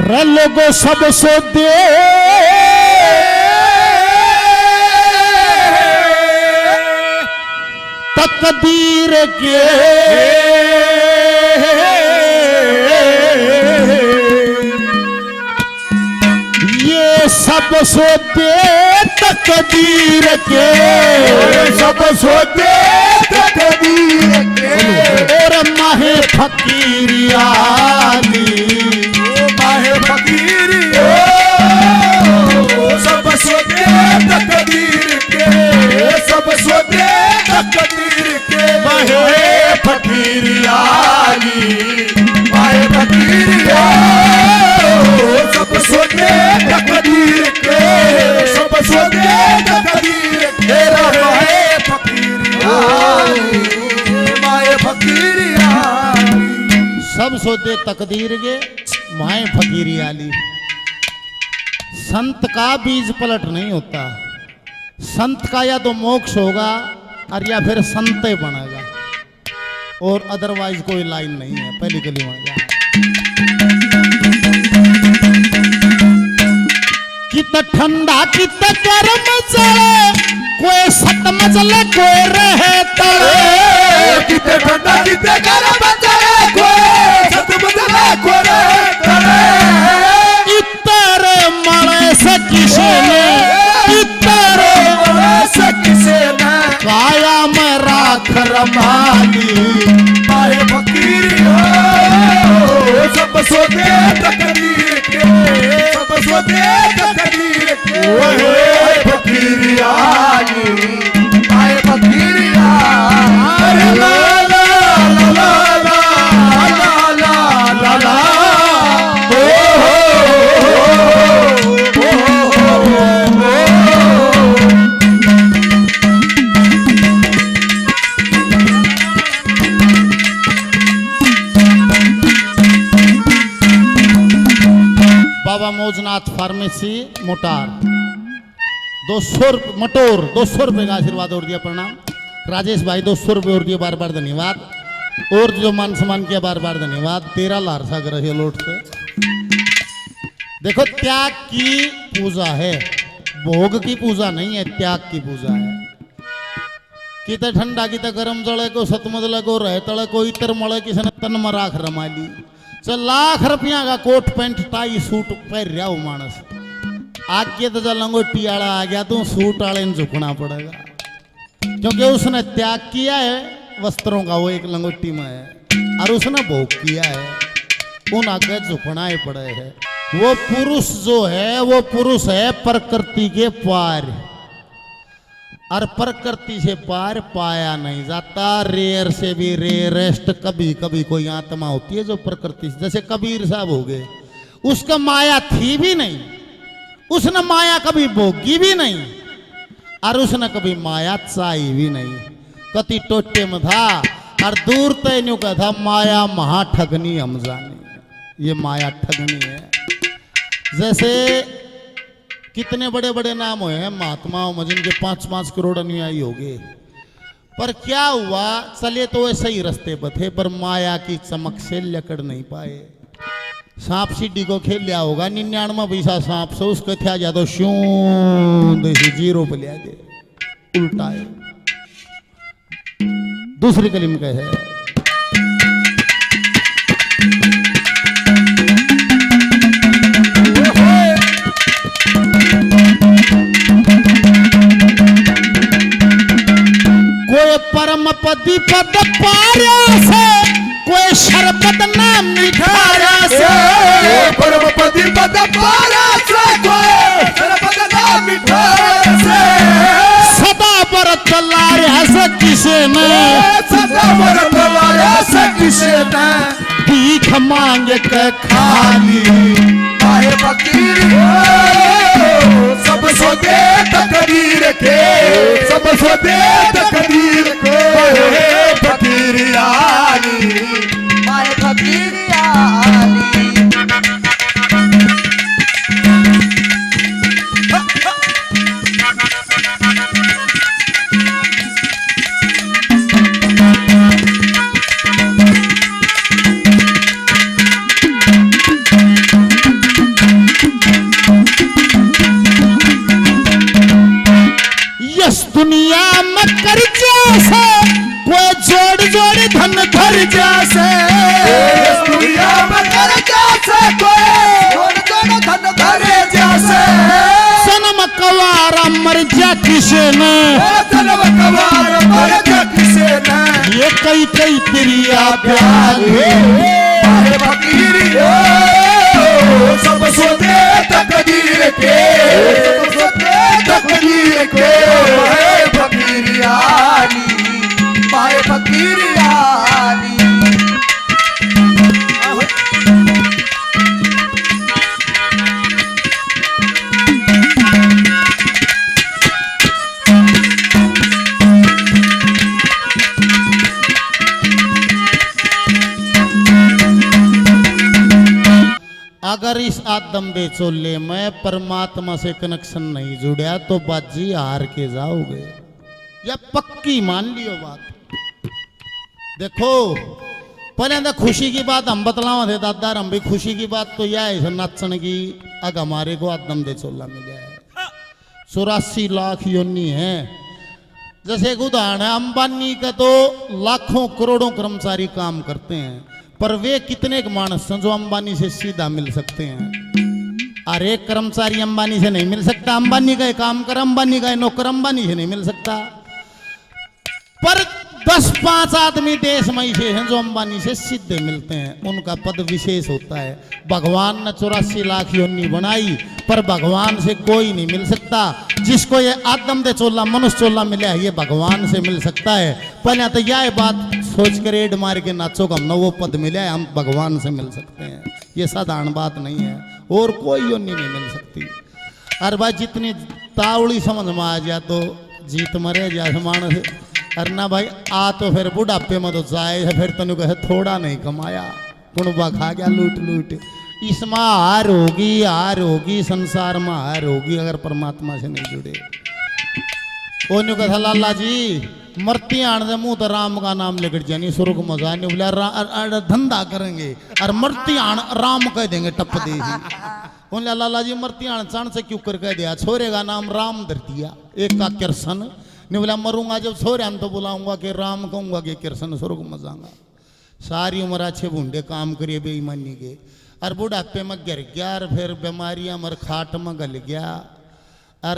रे लोगो सब सो दे तकदीर के ये सब सो दे तकदीर के, सब सो दे तकदीर के। और माहे फकीर आली, माहे फकीर सब सो दे तकदीर के, सब सो दे तकदीर के। माहे फकीर आली, माहे फकीर सब सो दे तकदीर के, सब सो दे तकदीर के। माहे फकीर आली, माहे फकीर आली। सब सोते तकदीर के माए फकीरी आली। संत का बीज पलट नहीं होता। संत का या तो मोक्ष होगा और या फिर संत बनेगा, और अदरवाइज कोई लाइन नहीं है। पहली कली में जा कित ठंडा कित गर्म चले, कोई सत मचले कोई रहे तले। कितने ठंडा कितने गर्म चले, कोई सत मचले कोई रहे तले। इतर मड़े से किसी ने, इतर मड़े से किसी ने काया में राख रमाली। माहे फकीर सब सो दे तकदीर के, सब सो दे तकदीर के। माहे फकीर आली, माहे फकीर आली। ला ला ला ला ला ला ला ला। बाबा मौजनाथ फार्मेसी मोटार 200 मटोर 200 रुपये का आशीर्वाद और दिया। प्रणाम राजेश भाई, 200 रुपये और दिए, बार बार धन्यवाद। और जो मान सम्मान किया बार बार धन्यवाद। 13 लारसा ग्रह लोट से। देखो त्याग की पूजा है, भोग की पूजा नहीं है, त्याग की पूजा है। कित ठंडा कित गरम जड़े को सतमदल को रह तड़े को इतर मड़े किसी ने तन में राख रमाली। चल लाख रुपया का कोट पैंट टाई सूट पहन रहा हूँ मानस, आगे तो जब लंगोटी आला आ गया तो सूट आले ने झुकना पड़ेगा, क्योंकि उसने त्याग किया है वस्त्रों का, वो एक लंगोटी में है, और उसने भोग किया है, उन आगे झुकना ही पड़े है। वो पुरुष जो है वो पुरुष है प्रकृति के पार, और प्रकृति से पार पाया नहीं जाता। रेयर से भी रेयरेस्ट कभी कभी कोई आत्मा होती है जो प्रकृति से, जैसे कबीर साहब हो गए, उसका माया थी भी नहीं, उसने माया कभी भोगी भी नहीं, और उसने कभी माया चाही भी नहीं। कति टोटे में था और दूर तय न्यू का था, माया महाठगनी हम जाने, ये माया ठगनी है। जैसे कितने बड़े बड़े नाम हुए हैं महात्माओं में जिनके 5-5 करोड़ अनुयायी हो गए, पर क्या हुआ, चले तो वे सही रास्ते पर थे, पर माया की चमक से लकड़ नहीं पाए। सांप सीढ़ी को खेल लिया होगा 99 पैसा सांप से, उसको थे जा तो शू जीरो पे लिया दे, उल्टा है। दूसरी कलीम का है परम पति पद पारा से, कोई शरबत ना मिठारा से। परम पति पद पारा से, कोई शरबत ना मिठारा से। सदा बरत लाया से किसे ने, सदा बरत लाया से किसे ने। भीख मांग के खाली, माहे फकीर सब सो दे तकदीर के, सब सो दे तकदीर के। माहे फकीर आली, माहे फकीर आली। दुनिया में कर्जा से कोई जोड़ जोड़ धन धर जैसे दुनिया में कर्जा से कोई जोड़ जोड़ धन धर जैसे सनम कवारा मर जा किसे ने सनम कवारा मर जा किसे ने ये कई कई प्रिया प्यार है फकीरिया सब सोते तकदीर के तकदीर के माए फकीरियानी माए फकीरियानी अगर इस आदम दे चोले में परमात्मा से कनेक्शन नहीं जुड़ा तो बाजी हार के जाओगे, या पक्की मान लियो बात। देखो पहले अंदर खुशी की बात हम बतलावा थे दादा, हम भी खुशी की बात तो यह है नाचन की। अग हमारे को आदम दे चोला मिला है 84 लाख योनि है। जैसे एक उदाहरण है, अंबानी का तो लाखों करोड़ों कर्मचारी काम करते हैं, पर वे कितने मानस हैं जो अंबानी से सीधा मिल सकते हैं। और एक कर्मचारी अंबानी से नहीं मिल सकता, अंबानी का काम कर, अंबानी का नौकर अंबानी से नहीं मिल सकता। पर 10-5 आदमी देश में ऐसे हैं जो अंबानी से सीधे मिलते हैं, उनका पद विशेष होता है। भगवान ने 84 लाख योनि बनाई, पर भगवान से कोई नहीं मिल सकता। जिसको ये आदम दे चोला मनुष्य चोला मिला है, ये भगवान से मिल सकता है। पहले तो यह बात सोच कर एड मार के नाचो कि हमने वो पद मिला है, हम भगवान से मिल सकते हैं। ये साधारण बात नहीं है, और कोई योनि नहीं मिल सकती। अरे भाई जितनी तावड़ी समझ में आ जाए तो जीत मरे जा मानस। अरे ना भाई आ तो फिर बुढ़ापे में तो जाए, फिर तेन कहे थोड़ा नहीं कमाया, कुणबा खा गया लूट लूट। इसमें हार होगी, संसार में हार होगी अगर परमात्मा से नहीं जुड़े। वो न्यू कहा लाला जी मरती आने से मुंह तो राम का नाम लेकर जानी स्वर्ग मजा नहीं बोला धंधा करेंगे, और मरती आन राम कह देंगे टप दे। बोले लाला जी मरती आन चाण से क्यों कर कह दिया, छोरे का नाम राम धर दिया, एक का कृष्ण नहीं बोला। मरूंगा जब छोरे हम तो बुलाऊंगा कि राम कहूंगा कि कृष्ण स्वर्ग में जाऊंगा। सारी उम्र अच्छे बूढ़े काम करिए बेईमानी के, और बुढ़ापे में गिर गया, और फिर बीमारियां मर खाट में गल गया। और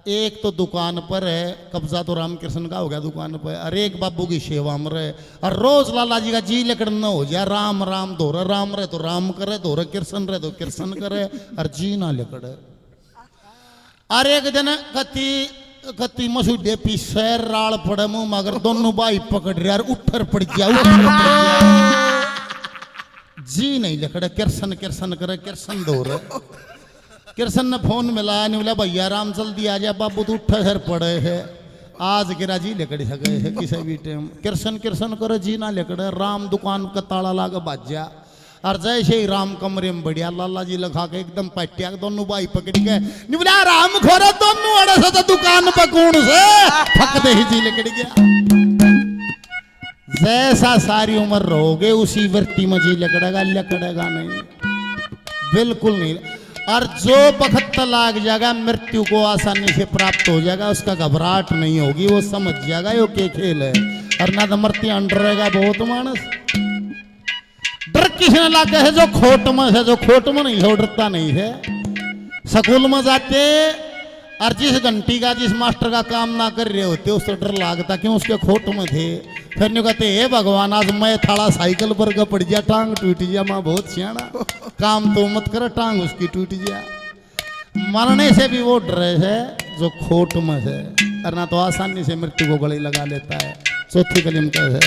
एक तो दुकान पर है, कब्जा तो रामकृष्ण का हो गया दुकान पर, और एक बाबू की सेवा में रहे, और रोज लाला जी का जी लेकर न हो जाए राम राम धोरा, राम रहे तो राम करे, धोरा कृष्ण रहे तो कृष्ण करे, और जी ना लेकर। और एक दिन कति मसूडे पी सैर राल पड़े मुंह मगर दोनों भाई पकड़ रहे, उठर पड़ गया, जी नहीं लेकर कृष्ण कृष्ण करे, कृष्ण धोरे। कृष्ण ने फोन मिलाया, नहीं बोला भैया राम जल्दी आ जा, बाबू तो उठा सर पड़े है, आज गिरा जी लेकर सके है किसी भी टाइम। कृष्ण कृष्ण करे जी ना लेकर, राम दुकान का ताला लागे बाजा, और जैसे ही राम कमरे में बढ़िया लाला जी लगा के एकदम पट्टिया दोनों भाई पकड़ के नहीं बोला राम खोरे दोनों अड़े से दुकान पर कौन से फकते ही जी लेकर गया। जैसा सारी उम्र रहोगे उसी वृत्ति में जी लकड़ेगा नहीं, बिल्कुल नहीं। और जो बखत लाग जाएगा मृत्यु को आसानी से प्राप्त हो जाएगा, उसका घबराहट नहीं होगी, वो समझ जाएगा यो के खेल है। और ना तो मृत्यु अंडर रहेगा बहुत मानस। डर किसने लागे है जो खोट में है, जो खोट में नहीं है डरता नहीं है। स्कूल में जाते और जिस घंटी का जिस मास्टर का काम ना कर रहे होते उससे डर लागता, क्यों उसके खोट में थे। फिर नहीं कहते हे भगवान आज मैं थाड़ा साइकिल पर का पड़ गया, टांग टूट गया, माँ बहुत सियाना काम तो मत कर, टांग उसकी टूट गया। मरने से भी वो डरे है जो खोट में है, और ना तो आसानी से मृत्यु को गले लगा लेता है। चौथी कलीम का है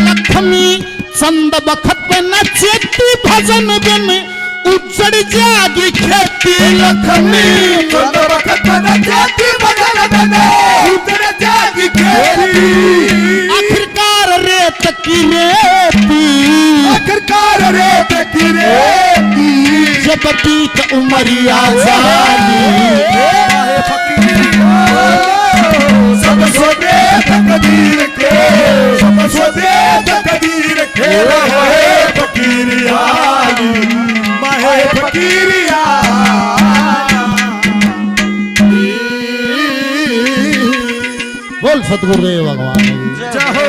लक्ष्मी चंद बखत पे नचेती भजन बिन उजड़ जागी खेती। लक्ष्मी चंद बखत पे नचेती भजन बिन उजड़ जागी खेती। आखिरकार रेत की रेती, आखिरकार रेत की रेती, जब बीत उमरिया जानी सब सोते तकदीर के, सब सोते तकदीर के। माहे फकीर यानी, माहे फकीरिया बोल सतगुरुदेव भगवान की। जय हो।